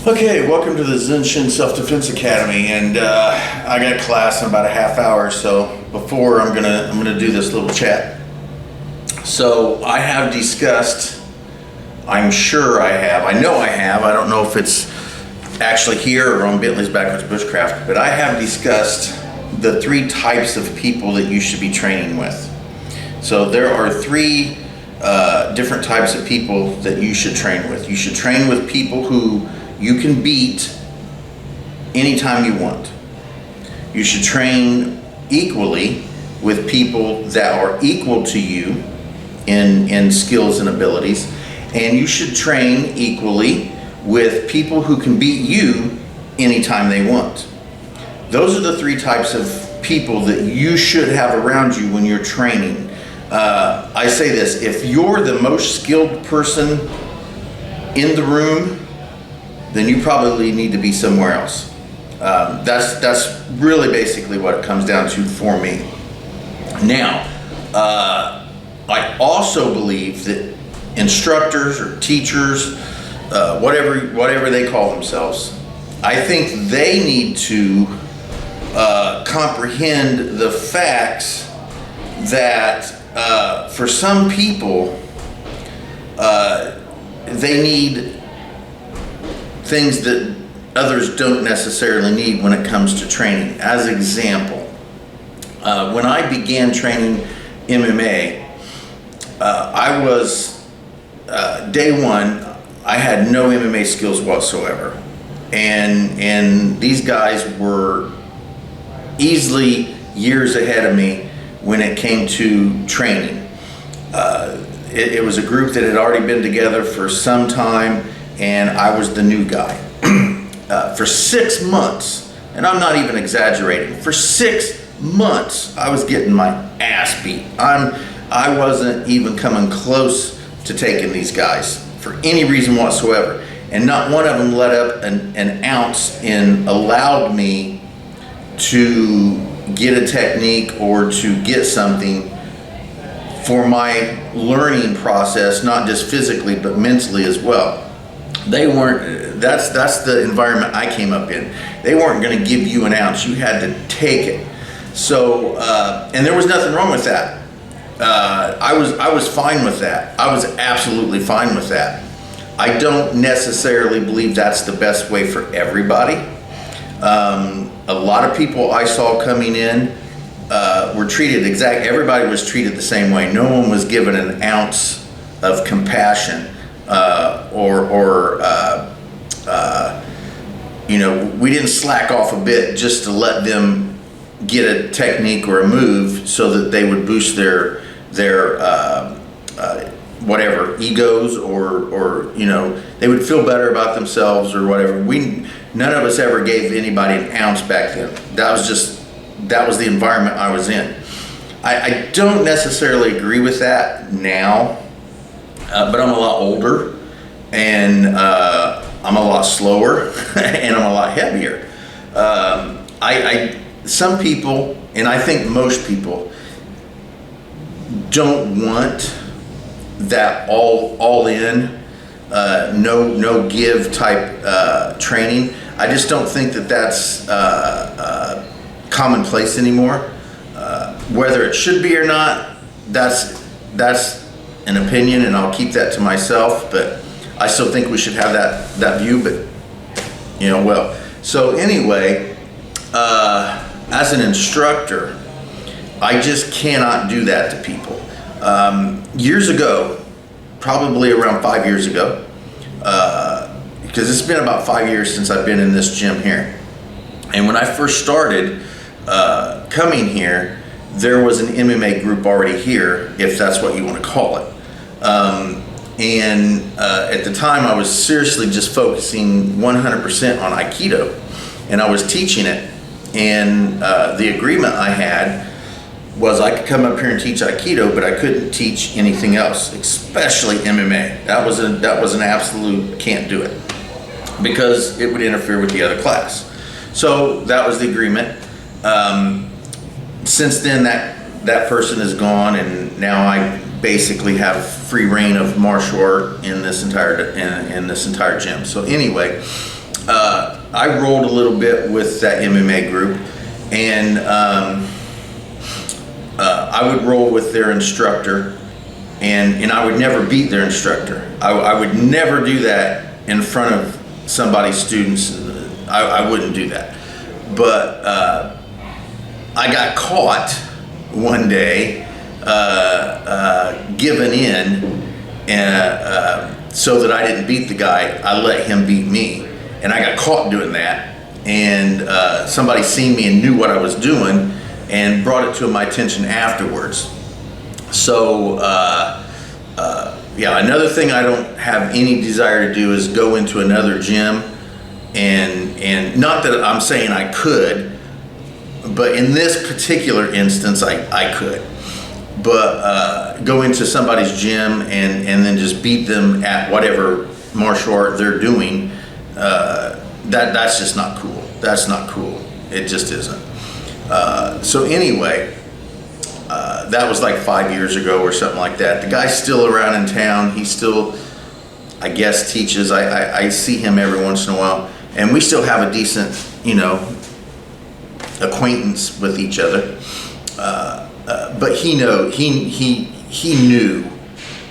Okay, welcome to the Zenshin Self-Defense Academy, and I got class in about a half hour. So before I'm gonna do this little chat. So I have discussed. I'm sure I have. I know I have. I don't know if it's actually here or on Bentley's Backwards Bushcraft, but I have discussed the three types of people that you should be training with. So there are three different types of people that you should train with. You should train with people who you can beat anytime you want. You should train equally with people that are equal to you in skills and abilities. And you should train equally with people who can beat you anytime they want. Those are the three types of people that you should have around you when you're training. I say this, if you're the most skilled person in the room, then you probably need to be somewhere else. That's really basically what it comes down to for me. Now, I also believe that instructors or teachers, whatever they call themselves, I think they need to comprehend the facts that for some people, they need things that others don't necessarily need when it comes to training. As example, when I began training MMA, I was day one, I had no MMA skills whatsoever, and these guys were easily years ahead of me when it came to training. It was a group that had already been together for some time, and I was the new guy. For 6 months, and I'm not even exaggerating, for 6 months I was getting my ass beat. I wasn't even coming close to taking these guys for any reason whatsoever, and not one of them let up an ounce and allowed me to get a technique or to get something for my learning process, not just physically but mentally as well. They weren't, that's the environment I came up in. They weren't gonna give you an ounce, you had to take it. So, and there was nothing wrong with that. I was fine with that. I was absolutely fine with that. I don't necessarily believe that's the best way for everybody. A lot of people I saw coming in were treated everybody was treated the same way. No one was given an ounce of compassion. We didn't slack off a bit just to let them get a technique or a move so that they would boost their whatever egos or they would feel better about themselves or whatever. None of us ever gave anybody an ounce back then. That was the environment I was in. I don't necessarily agree with that now. But I'm a lot older, and I'm a lot slower, and I'm a lot heavier. Some people, and I think most people, don't want that all in, no give type training. I just don't think that that's commonplace anymore. Whether it should be or not, that's an opinion, and I'll keep that to myself, but I still think we should have that view, but well. So anyway, as an instructor, I just cannot do that to people. Years ago, probably around 5 years ago, because it's been about 5 years since I've been in this gym here, and when I first started coming here, there was an MMA group already here, if that's what you want to call it. At the time, I was seriously just focusing 100% on Aikido, and I was teaching it. And the agreement I had was I could come up here and teach Aikido, but I couldn't teach anything else, especially MMA. That was an absolute can't do it, because it would interfere with the other class. So that was the agreement. Since then, that person is gone, and now I basically have free reign of martial art in this entire gym. So anyway, I rolled a little bit with that MMA group, and I would roll with their instructor, and I would never beat their instructor. I would never do that in front of somebody's students. I wouldn't do that. But I got caught one day giving in, so that I didn't beat the guy. I let him beat me, and I got caught doing that. And somebody seen me and knew what I was doing and brought it to my attention afterwards. So yeah, another thing I don't have any desire to do is go into another gym, and not that I'm saying I could, but in this particular instance I could. But go into somebody's gym and then just beat them at whatever martial art they're doing, that's just not cool. That's not cool. It just isn't. So anyway, that was like 5 years ago or something like that. The guy's still around in town. He still, I guess, teaches. I see him every once in a while, and we still have a decent, acquaintance with each other. But he knew,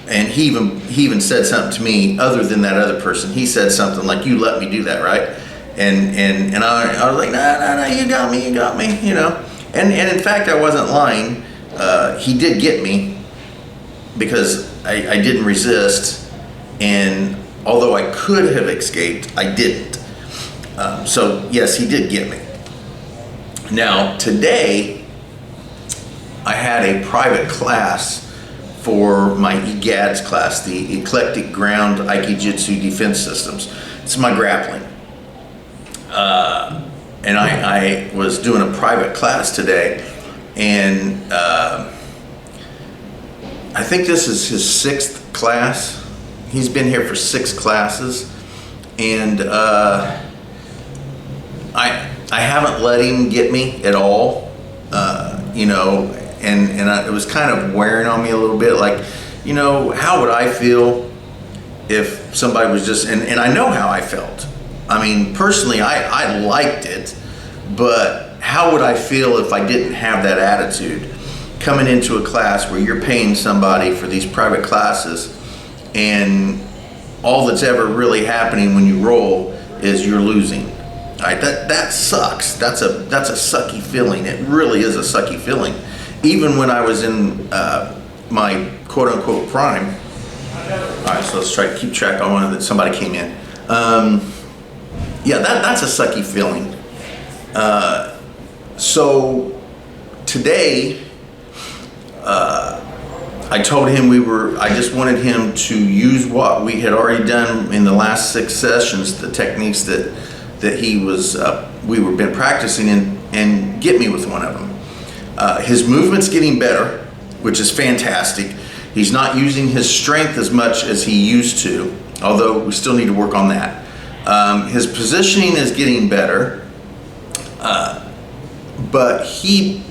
and he even said something to me other than that other person. He said something like, "You let me do that, right?" And I was like, "No, you got me," And in fact, I wasn't lying. He did get me because I didn't resist, and although I could have escaped, I didn't. So yes, he did get me. Now today, I had a private class for my EGADS class, the Eclectic Ground Aikijitsu Defense Systems. It's my grappling. And I was doing a private class today, and I think this is his 6th class. He's been here for 6 classes, and I haven't let him get me at all, it was kind of wearing on me a little bit, like, how would I feel if somebody was just, and I know how I felt. I mean, personally, I liked it, but how would I feel if I didn't have that attitude? Coming into a class where you're paying somebody for these private classes, and all that's ever really happening when you roll is you're losing. All right, that sucks. That's a sucky feeling. It really is a sucky feeling. Even when I was in my quote-unquote prime. All right, so let's try to keep track. I wanted that somebody came in. Yeah, that's a sucky feeling. So today, I told him I just wanted him to use what we had already done in the last 6 sessions, the techniques that he was, we were been practicing, and get me with one of them. His movement's getting better, which is fantastic. He's not using his strength as much as he used to, although we still need to work on that. His positioning is getting better, but he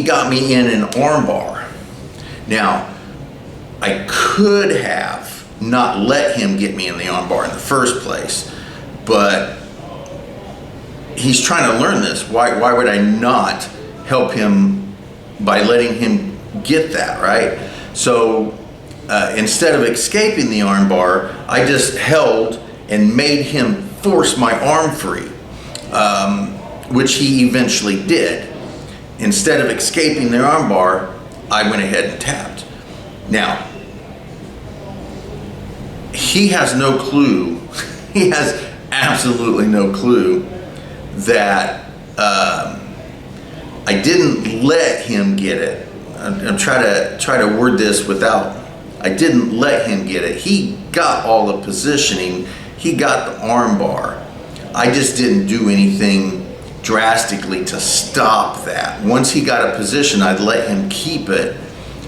got me in an arm bar. Now, I could have not let him get me in the arm bar in the first place, but he's trying to learn this. Why would I not help him by letting him get that, right? So instead of escaping the arm bar, I just held and made him force my arm free, which he eventually did. Instead of escaping the arm bar, I went ahead and tapped. Now, he has no clue, he has absolutely no clue that I didn't let him get it. I'm trying to word this without, I didn't let him get it. He got all the positioning, he got the arm bar. I just didn't do anything drastically to stop that. Once he got a position, I'd let him keep it,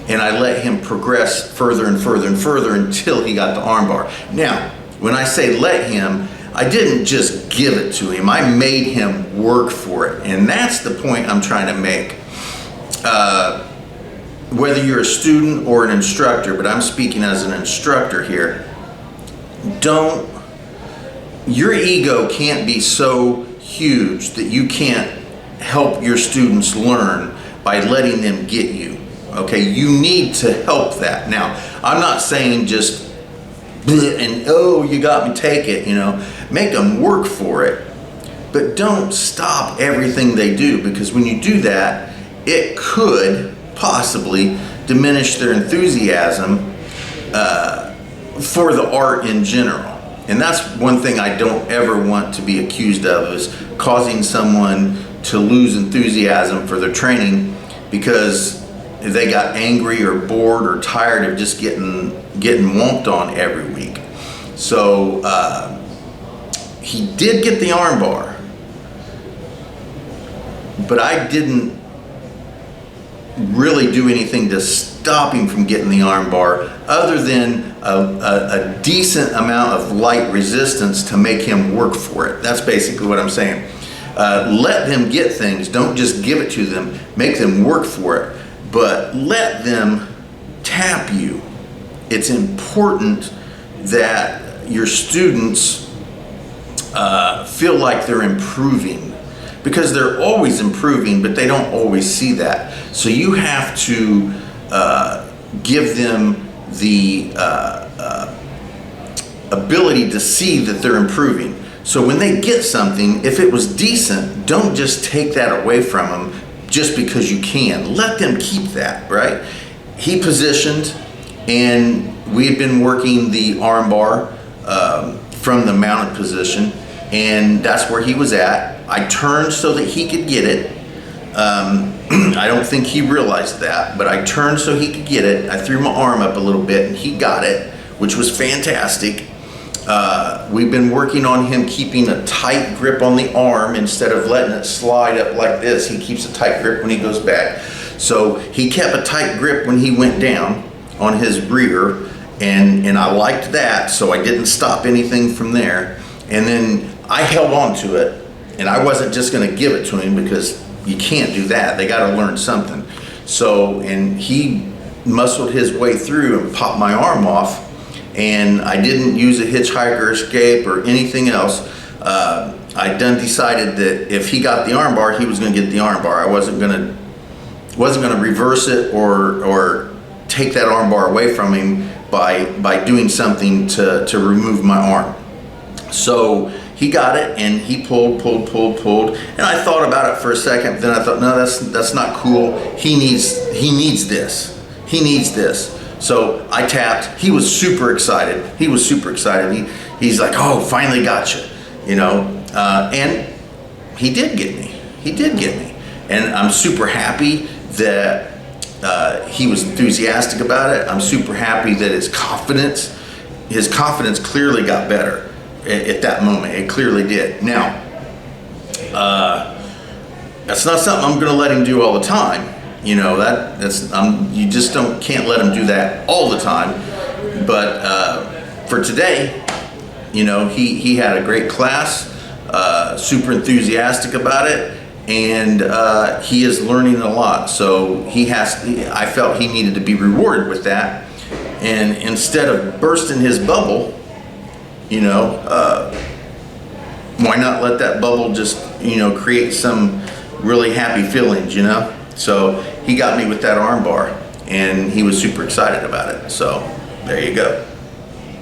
and I let him progress further and further and further until he got the arm bar. Now, when I say let him, I didn't just give it to him. I made him work for it. And that's the point I'm trying to make. Whether you're a student or an instructor, but I'm speaking as an instructor here, don't your ego can't be so huge that you can't help your students learn by letting them get you. Okay, you need to help that. Now, I'm not saying just and oh, you got me, take it, make them work for it, but don't stop everything they do, because when you do that, it could possibly diminish their enthusiasm for the art in general. And that's one thing I don't ever want to be accused of, is causing someone to lose enthusiasm for their training because they got angry or bored or tired of just getting womped on every week. So he did get the arm bar, but I didn't really do anything to stop him from getting the arm bar, other than a decent amount of light resistance to make him work for it. That's basically what I'm saying. Let them get things. Don't just give it to them. Make them work for it, but let them tap you. It's important that your students feel like they're improving, because they're always improving, but they don't always see that. So you have to give them the ability to see that they're improving. So when they get something, if it was decent, don't just take that away from them just because you can. Let them keep that, right? He positioned, and we had been working the arm bar from the mounted position, and that's where he was at. I turned so that he could get it. I don't think he realized that, but I turned so he could get it. I threw my arm up a little bit, and he got it, which was fantastic. We've been working on him keeping a tight grip on the arm instead of letting it slide up like this. He keeps a tight grip when he goes back. So he kept a tight grip when he went down on his rear, and I liked that, so I didn't stop anything from there. And then I held on to it, and I wasn't just going to give it to him, because you can't do that. They got to learn something. So, and he muscled his way through and popped my arm off, and I didn't use a hitchhiker escape or anything else. I done decided that if he got the arm bar, he was going to get the arm bar. I wasn't going to reverse it or take that arm bar away from him by doing something to remove my arm. So he got it, and he pulled, and I thought about it for a second. But then I thought, no, that's not cool. He needs this. So I tapped. He was super excited. He's like, oh, finally got you, and he did get me. And I'm super happy that he was enthusiastic about it. I'm super happy that his confidence clearly got better at that moment. It clearly did. Now, that's not something I'm going to let him do all the time. You just can't let him do that all the time. But for today, he had a great class, super enthusiastic about it, and he is learning a lot. So I felt he needed to be rewarded with that. And instead of bursting his bubble, why not let that bubble just, create some really happy feelings, So he got me with that arm bar, and he was super excited about it. So there you go.